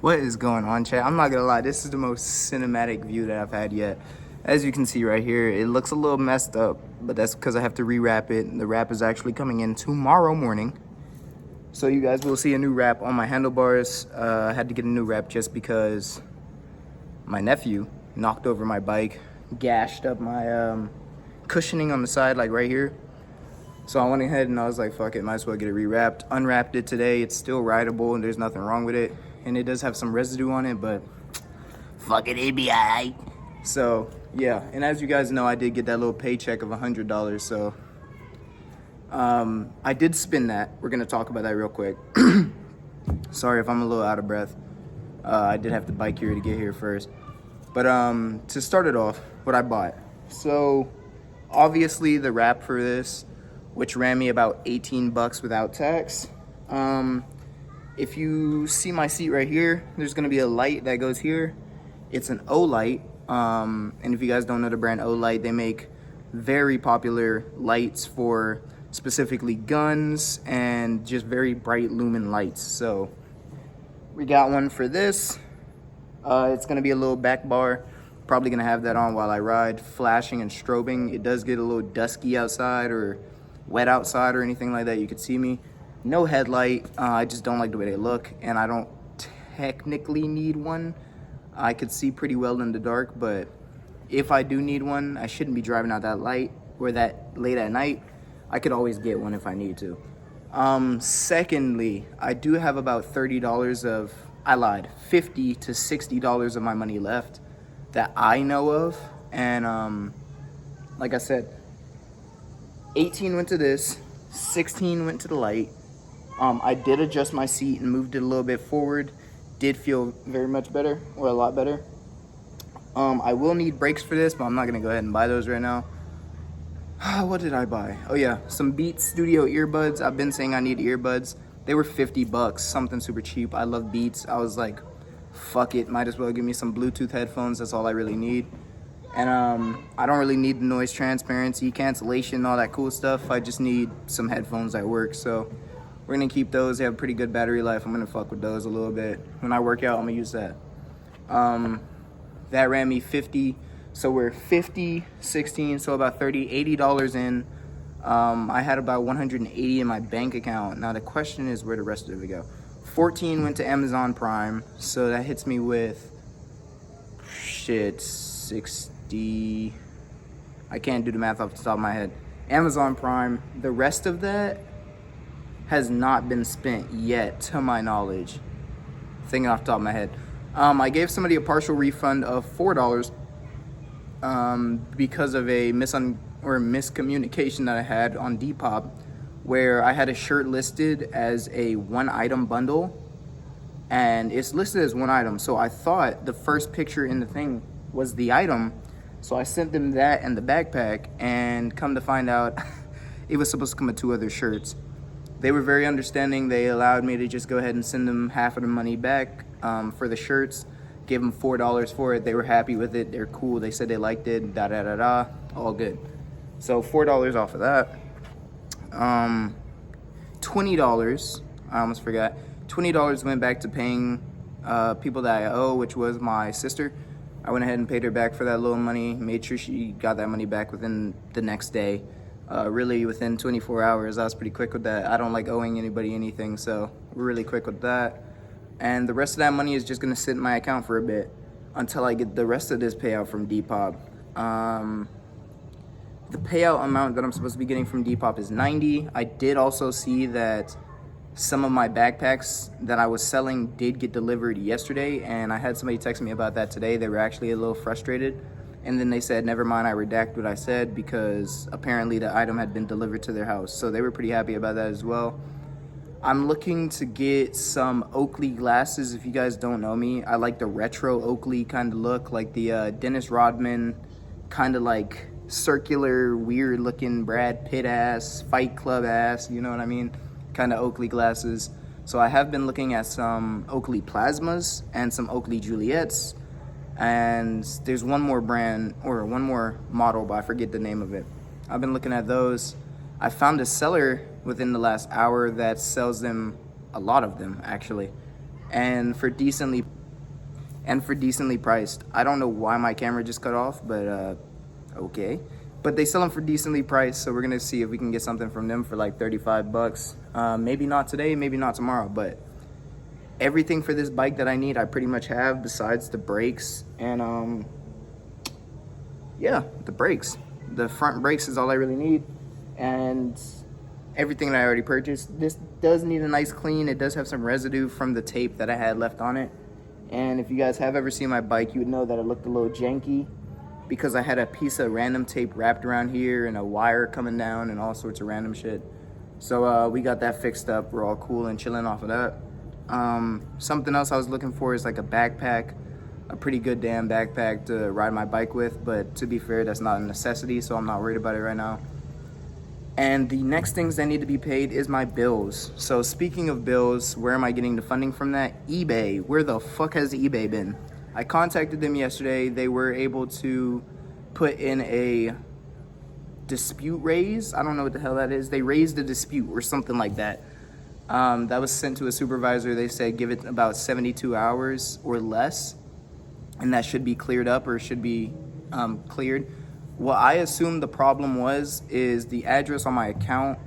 What is going on, chat? I'm not gonna lie, this is the most cinematic view that I've had yet. As you can see right here, it looks a little messed up, but that's because I have to rewrap it. The wrap is actually coming in tomorrow morning. So you guys will see a new wrap on my handlebars. I had to get a new wrap just because my nephew knocked over my bike, gashed up my cushioning on the side, like right here. So I went ahead and I was like, fuck it, might as well get it rewrapped. Unwrapped it today. It's still rideable and there's nothing wrong with it. And it does have some residue on it, but fuck it, it'd be alright. So yeah, and as you guys know, I did get that little paycheck of $100. So I did spin that. We're gonna talk about that real quick. Sorry if I'm a little out of breath. I did have to bike here to get here first. But to start it off, what I bought. So obviously the wrap for this, which ran me about 18 bucks without tax. If you see my seat right here, there's gonna be a light that goes here. It's an Olight. And if you guys don't know the brand Olight, they make very popular lights for specifically guns and just very bright lumen lights. So we got one for this. It's gonna be a little back bar. Probably gonna have that on while I ride, flashing and strobing. It does get a little dusky outside or wet outside or anything like that. You could see me. No headlight. I just don't like the way they look, and I don't technically need one. I could see pretty well in the dark, but if I do need one, I shouldn't be driving out that light or that late at night. I could always get one if I need to. Secondly, I do have about $30 of, I lied, $50 to $60 of my money left that I know of. And like I said, 18 went to this, 16 went to the light. I did adjust my seat and moved it a little bit forward. Did feel very much better, or a lot better. I will need brakes for this, but I'm not gonna go ahead and buy those right now. What did I buy? Oh yeah, some Beats Studio earbuds. I've been saying I need earbuds. They were 50 bucks, something super cheap. I love Beats. I was like, fuck it, might as well give me some Bluetooth headphones. That's all I really need. And I don't really need the noise transparency, cancellation, all that cool stuff. I just need some headphones that work. So we're gonna keep those. They have pretty good battery life. I'm gonna fuck with those a little bit. When I work out, I'm gonna use that. That ran me 50. So we're 50, 16, so about 30, $80 in. I had about 180 in my bank account. Now the question is, where the rest of it go? 14 went to Amazon Prime. So that hits me with, shit, 60. I can't do the math off the top of my head. Amazon Prime. The rest of that has not been spent yet, to my knowledge. Thinking off the top of my head. I gave somebody a partial refund of $4 because of a miscommunication that I had on Depop, where I had a shirt listed as a one-item bundle, and it's listed as one item. So I thought the first picture in the thing was the item, so I sent them that and the backpack, and come to find out, it was supposed to come with 2 other shirts. They were very understanding. They allowed me to just go ahead and send them half of the money back for the shirts. Gave them $4 for it. They were happy with it. They're cool. They said they liked it. Da da da da. All good. So $4 off of that. $20. I almost forgot. $20 went back to paying people that I owe, which was my sister. I went ahead and paid her back for that little money. Made sure she got that money back within the next day. Really within 24 hours. I was pretty quick with that. I don't like owing anybody anything, so we're really quick with that. And the rest of that money is just gonna sit in my account for a bit until I get the rest of this payout from Depop. The payout amount that I'm supposed to be getting from Depop is 90. I did also see that some of my backpacks that I was selling did get delivered yesterday, and I had somebody text me about that today. They were actually a little frustrated. And then they said, never mind, I redact what I said, because apparently the item had been delivered to their house. So they were pretty happy about that as well. I'm looking to get some Oakley glasses. If you guys don't know me, I like the retro Oakley kind of look, like the Dennis Rodman, kind of like circular, weird looking Brad Pitt ass, Fight Club ass, you know what I mean? Kind of Oakley glasses. So I have been looking at some Oakley Plasmas and some Oakley Juliets. And there's one more brand, or one more model, but I forget the name of it. I've been looking at those. I found a seller within the last hour that sells them, a lot of them actually. and for decently priced. I don't know why my camera just cut off, but okay. But they sell them for decently priced, so we're gonna see if we can get something from them for like 35 bucks. Maybe not today, maybe not tomorrow, but everything for this bike that I need, I pretty much have besides the brakes and yeah, the brakes. The front brakes is all I really need, and everything that I already purchased. This does need a nice clean. It does have some residue from the tape that I had left on it. And if you guys have ever seen my bike, you would know that it looked a little janky because I had a piece of random tape wrapped around here and a wire coming down and all sorts of random shit. So we got that fixed up. We're all cool and chilling off of that. Something else I was looking for is like a backpack, a pretty good damn backpack to ride my bike with. But to be fair, that's not a necessity, so I'm not worried about it right now. And the next things that need to be paid is my bills. So speaking of bills, where am I getting the funding from that? eBay. Where the fuck has eBay been? I contacted them yesterday. They were able to put in a dispute raise. I don't know what the hell that is. They raised a dispute or something like that. That was sent to a supervisor. They said give it about 72 hours or less, and that should be cleared up or should be cleared. What I assumed the problem is the address on my account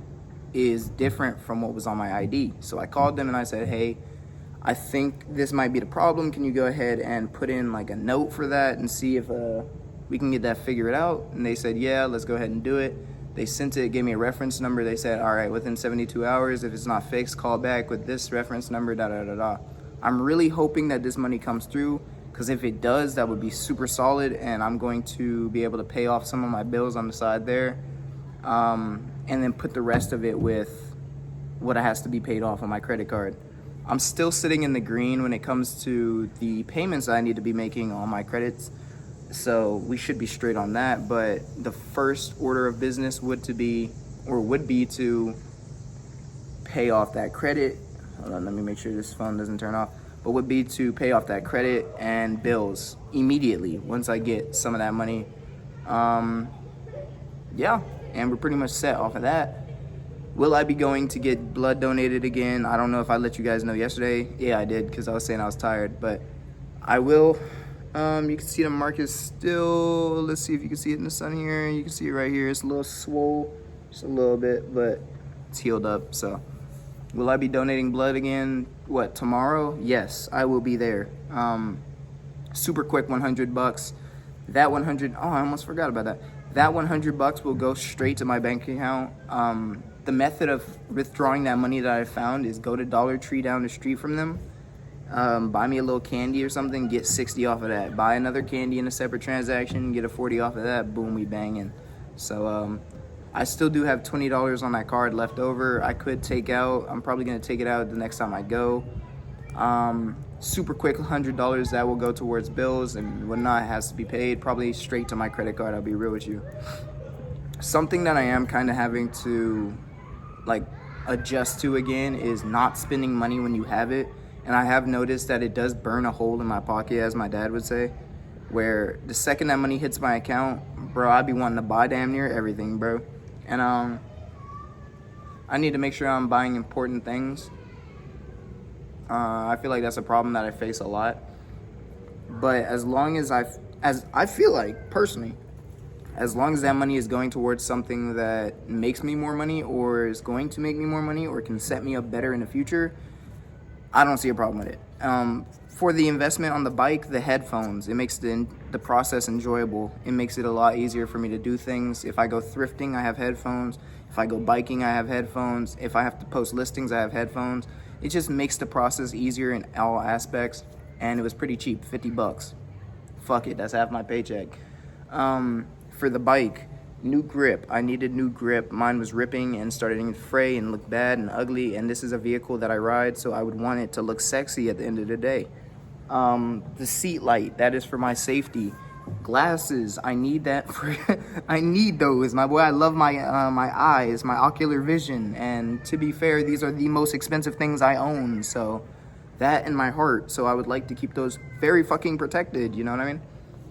is different from what was on my ID. So I called them and I said, hey, I think this might be the problem. Can you go ahead and put in like a note for that and see if we can get that figured out? And they said, yeah, let's go ahead and do it. They sent it, gave me a reference number. They said, all right, within 72 hours, if it's not fixed, call back with this reference number, da-da-da-da. I'm really hoping that this money comes through, because if it does, that would be super solid, and I'm going to be able to pay off some of my bills on the side there, and then put the rest of it with what has to be paid off on my credit card. I'm still sitting in the green when it comes to the payments I need to be making on my credits, so we should be straight on that. But the first order of business would be to pay off that credit. Hold on, let me make sure this phone doesn't turn off. But would be to pay off that credit and bills immediately once I get some of that money. Yeah, and we're pretty much set off of that. Will I be going to get blood donated again? I don't know if I let you guys know yesterday. Yeah, I did, because I was saying I was tired, but I will. You can see the mark is still, let's see if you can see it in the sun here. You can see it right here. It's a little swole, just a little bit, but it's healed up. So will I be donating blood again? What, tomorrow? Yes, I will be there. Super quick, $100. That 100, oh, I almost forgot about that. That $100 will go straight to my bank account. The method of withdrawing that money that I found is go to Dollar Tree down the street from them, buy me a little candy or something, get 60 off of that. Buy another candy in a separate transaction, get a 40 off of that, boom, we banging. So I still do have $20 on that card left over. I could take out, I'm probably gonna take it out the next time I go. Super quick $100 that will go towards bills and whatnot has to be paid, probably straight to my credit card, I'll be real with you. Something that I am kind of having to like adjust to again is not spending money when you have it. And I have noticed that it does burn a hole in my pocket, as my dad would say, where the second that money hits my account, bro, I'd be wanting to buy damn near everything, bro. And I need to make sure I'm buying important things. I feel like that's a problem that I face a lot. But as long as I feel like, personally, as long as that money is going towards something that makes me more money or is going to make me more money or can set me up better in the future, I don't see a problem with it. For the investment on the bike, the headphones, it makes the process enjoyable. It makes it a lot easier for me to do things. If I go thrifting, I have headphones. If I go biking, I have headphones. If I have to post listings, I have headphones. It just makes the process easier in all aspects. And it was pretty cheap, $50. Fuck it, that's half my paycheck. For the bike, new grip. I needed new grip. Mine was ripping and starting to fray and look bad and ugly, and this is a vehicle that I ride, so I would want it to look sexy at the end of the day. The seat light, that is for my safety. Glasses, I need that for I need those, my boy. I love my my eyes, my ocular vision, and to be fair, these are the most expensive things I own, so that and my heart, so I would like to keep those very fucking protected, you know what I mean?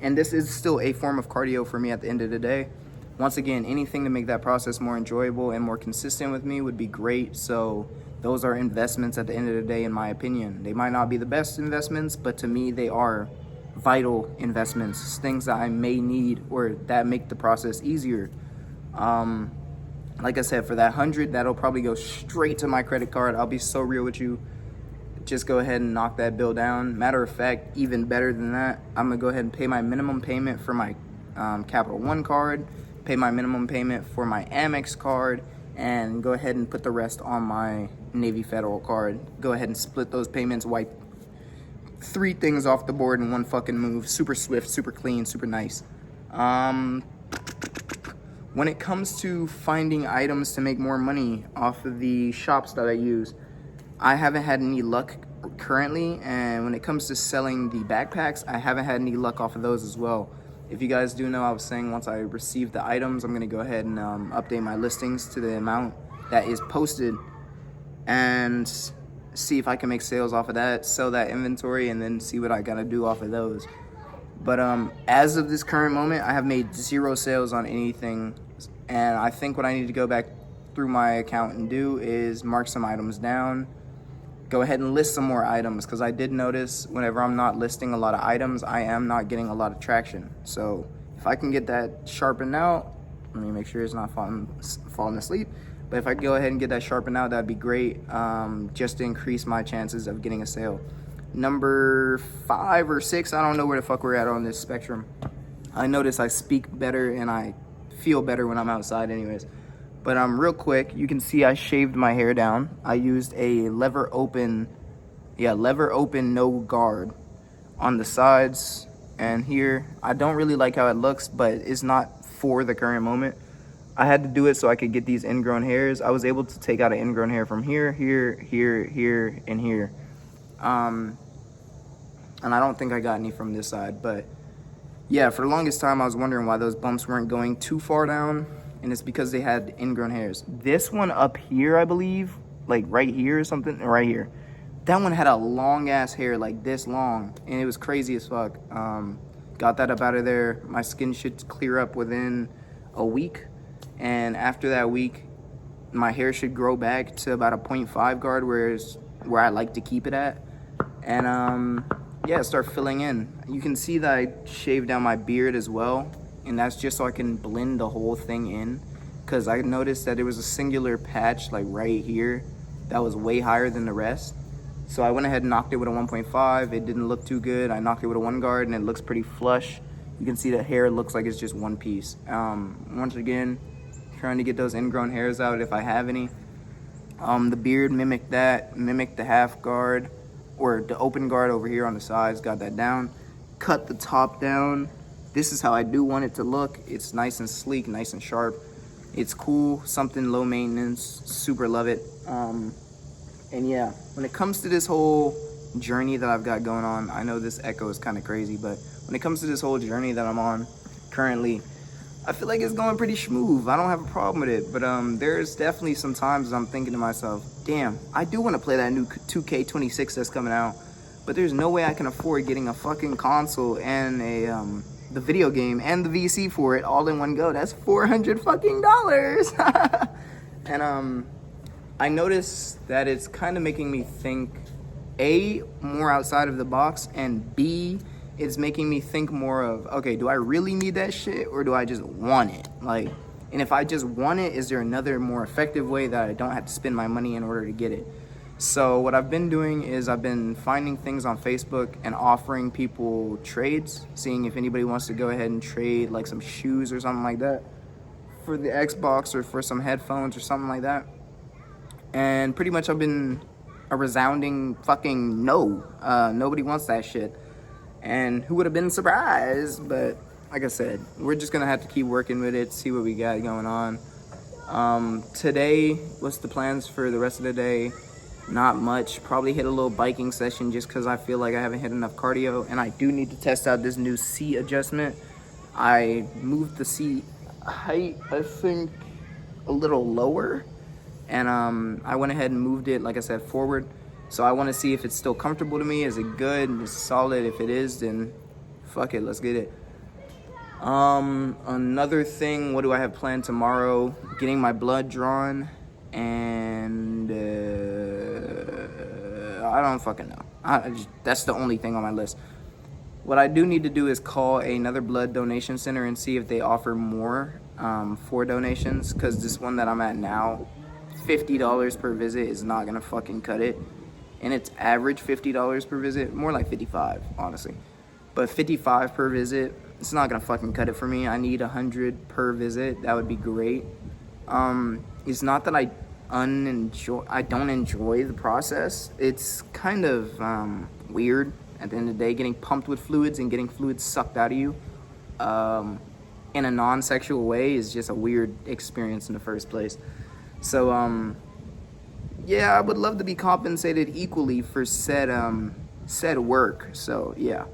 And this is still a form of cardio for me at the end of the day. Once again, anything to make that process more enjoyable and more consistent with me would be great. So Those are investments at the end of the day, in my opinion. They might not be the best investments, but to me, they are vital investments, things that I may need or that make the process easier. Like I said, for that 100, that'll probably go straight to my credit card. I'll be so real with you. Just go ahead and knock that bill down. Matter of fact, even better than that, I'm gonna go ahead and pay my minimum payment for my Capital One card, pay my minimum payment for my Amex card, and go ahead and put the rest on my Navy Federal card. Go ahead and split those payments, wipe 3 things off the board in one fucking move. Super swift, super clean, super nice. When it comes to finding items to make more money off of the shops that I use, I haven't had any luck currently, and when it comes to selling the backpacks, I haven't had any luck off of those as well. If you guys do know, I was saying once I receive the items, I'm going to go ahead and update my listings to the amount that is posted and see if I can make sales off of that, sell that inventory, and then see what I got to do off of those. But as of this current moment, I have made 0 sales on anything, and I think what I need to go back through my account and do is mark some items down, go ahead and list some more items, because I did notice whenever I'm not listing a lot of items, I am not getting a lot of traction. So if I can get that sharpened out, let me make sure it's not falling asleep, but if I can go ahead and get that sharpened out, that'd be great, just to increase my chances of getting a sale. Number 5 or 6, I don't know where the fuck we're at on this spectrum. I notice I speak better and I feel better when I'm outside anyways. But real quick, you can see I shaved my hair down. I used a lever open no guard on the sides and here. I don't really like how it looks, but it's not for the current moment. I had to do it so I could get these ingrown hairs. I was able to take out an ingrown hair from here, here, and here. And I don't think I got any from this side, but yeah, for the longest time I was wondering why those bumps weren't going too far down, and it's because they had ingrown hairs. This one up here, I believe, like right here or something, right here, that one had a long ass hair, like this long, and it was crazy as fuck. Got that up out of there. My skin should clear up within a week, and after that week, my hair should grow back to about a 0.5 guard, where I like to keep it at. And yeah, start filling in. You can see that I shaved down my beard as well, and that's just so I can blend the whole thing in, because I noticed that there was a singular patch like right here that was way higher than the rest. So I went ahead and knocked it with a 1.5. It didn't look too good. I knocked it with a 1 guard and it looks pretty flush. You can see the hair looks like it's just one piece. Once again, trying to get those ingrown hairs out if I have any. The beard mimicked that, mimicked the half guard, or the open guard over here on the sides, got that down. Cut the top down. This is how I do want it to look. It's nice and sleek, nice and sharp. It's cool, something low maintenance, super love it. And yeah, when it comes to this whole journey that I've got going on, I know this echo is kind of crazy, but when it comes to this whole journey that I'm on currently, I feel like it's going pretty smooth. I don't have a problem with it, but there's definitely some times I'm thinking to myself, damn, I do want to play that new 2K26 that's coming out, but there's no way I can afford getting a fucking console and the video game and the VC for it all in one go. That's $400 fucking dollars. And I noticed that it's kind of making me think, A, more outside of the box, and B, it's making me think more of, okay, do I really need that shit or do I just want it? Like, and if I just want it, is there another more effective way that I don't have to spend my money in order to get it? So what I've been doing is I've been finding things on Facebook and offering people trades, seeing if anybody wants to go ahead and trade like some shoes or something like that for the Xbox or for some headphones or something like that. And pretty much I've been a resounding fucking no. Nobody wants that shit. And who would have been surprised? But like I said, we're just gonna have to keep working with it, see what we got going on. Today, what's the plans for the rest of the day? Not much. Probably hit a little biking session just because I feel like I haven't hit enough cardio, and I do need to test out this new seat adjustment. I moved the seat height, I think, a little lower, and I went ahead and moved it, like I said, forward. So I want to see if it's still comfortable to me. Is it good? Is it solid? If it is, then fuck it, let's get it. Another thing, what do I have planned tomorrow? Getting my blood drawn, and I don't fucking know. That's the only thing on my list. What I do need to do is call another blood donation center and see if they offer more for donations, because this one that I'm at now, $50 per visit is not gonna fucking cut it. And it's average $50 per visit, more like 55, honestly. But 55 per visit, it's not gonna fucking cut it for me. I need 100 per visit. That would be great. It's not that I don't enjoy the process. It's kind of weird at the end of the day, getting pumped with fluids and getting fluids sucked out of you in a non-sexual way is just a weird experience in the first place. So yeah, I would love to be compensated equally for said work. So yeah.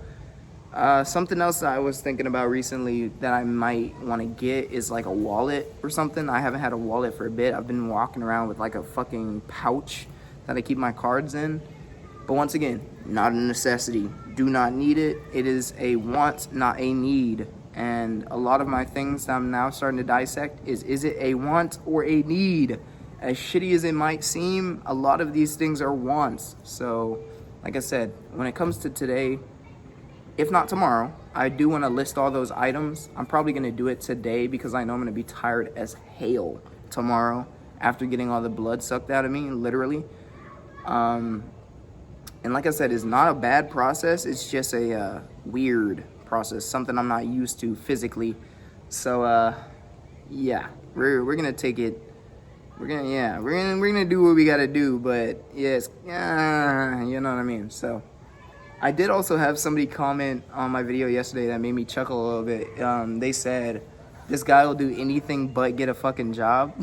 Something else that I was thinking about recently that I might want to get is like a wallet or something. I haven't had a wallet for a bit. I've been walking around with like a fucking pouch that I keep my cards in. But once again, not a necessity. Do not need it. It is a want, not a need. And a lot of my things that I'm now starting to dissect is it a want or a need? As shitty as it might seem, a lot of these things are wants. So, like I said, when it comes to today, if not tomorrow, I do want to list all those items. I'm probably going to do it today because I know I'm going to be tired as hell tomorrow after getting all the blood sucked out of me, literally. And like I said, it's not a bad process. It's just a weird process, something I'm not used to physically. So, yeah, we're going to take it. We're gonna do what we got to do. But, yes, you know what I mean? So, I did also have somebody comment on my video yesterday that made me chuckle a little bit. They said, this guy will do anything but get a fucking job.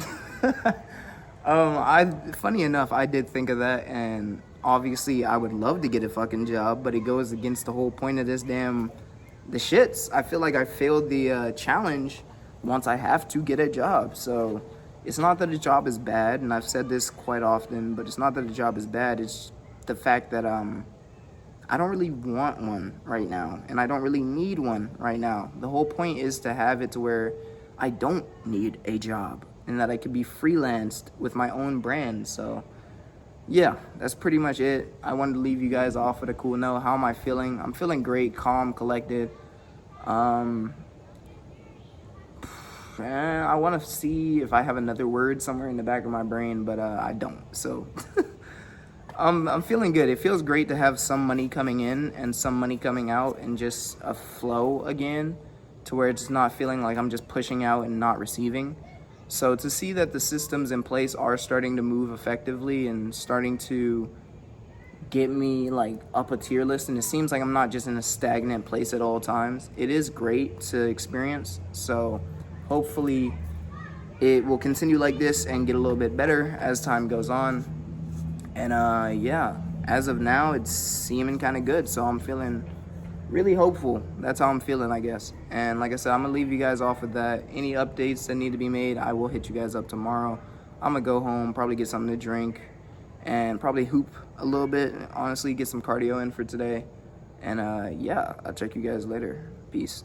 Funny enough, I did think of that, and obviously I would love to get a fucking job, but it goes against the whole point of this the shits. I feel like I failed the challenge once I have to get a job. So it's not that a job is bad, and I've said this quite often, but it's not that a job is bad. It's the fact that I don't really want one right now, and I don't really need one right now. The whole point is to have it to where I don't need a job and that I could be freelanced with my own brand. So yeah, that's pretty much it. I wanted to leave you guys off with a cool note. How am I feeling? I'm feeling great, calm, collected. I want to see if I have another word somewhere in the back of my brain, but I don't. So I'm feeling good. It feels great to have some money coming in and some money coming out and just a flow again, to where it's not feeling like I'm just pushing out and not receiving. So to see that the systems in place are starting to move effectively and starting to get me like up a tier list, and it seems like I'm not just in a stagnant place at all times, it is great to experience. So hopefully it will continue like this and get a little bit better as time goes on. And yeah, as of now, it's seeming kind of good. So I'm feeling really hopeful. That's how I'm feeling, I guess. And like I said, I'm going to leave you guys off with that. Any updates that need to be made, I will hit you guys up tomorrow. I'm going to go home, probably get something to drink, and probably hoop a little bit. Honestly, get some cardio in for today. And yeah, I'll check you guys later. Peace.